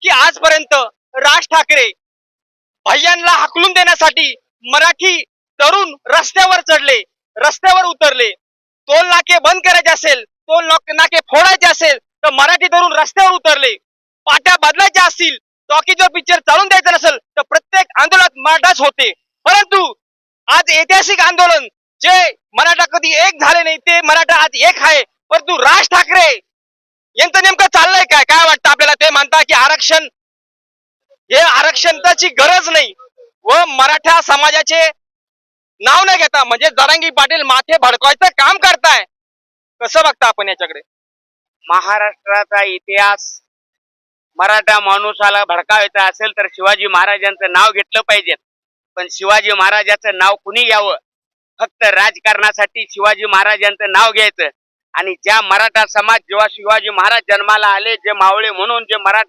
की आजपर्यंत राज ठाकरे भैयांना हाकलून देण्यासाठी मराठी तरुण रस्त्यावर चढले, रस्त्यावर उतरले. टोल नाके बंद करायचे असेल, नाके फोडायचे असेल तर मराठी तरुण रस्त्यावर उतरले. पाट्या बदलायच्या असतील, टॉकीजवर पिक्चर चालून द्यायचं नसेल तर प्रत्येक आंदोलनात मराठाच होते. परंतु आज ऐतिहासिक आंदोलन जे मराठा कधी एक झाले नाही ते मराठा आज एक आहे. परंतु राज ठाकरे यांचं नेमकं चाललंय काय, काय वाटतं आपल्याला? ते म्हणतात की आरक्षण हे आरक्षणाची गरज नाही व मराठा समाजाचे नाव नाही घेता म्हणजे जरांगी पाटील माथे भडकवायचं काम करताय. कसं बघता आपण याच्याकडे? महाराष्ट्राचा इतिहास मराठा माणूसाला भडकावायचा असेल तर शिवाजी महाराजांचं नाव घेतलं पाहिजे. पण शिवाजी महाराजांचं नाव कुणी घ्यावं? फक्त राजकारणासाठी शिवाजी महाराजांचं नाव घ्यायचं. आणि ज्या मराठा समाज जेव्हा शिवाजी महाराज जन्माला आले, जे मावळे म्हणून जे मराठा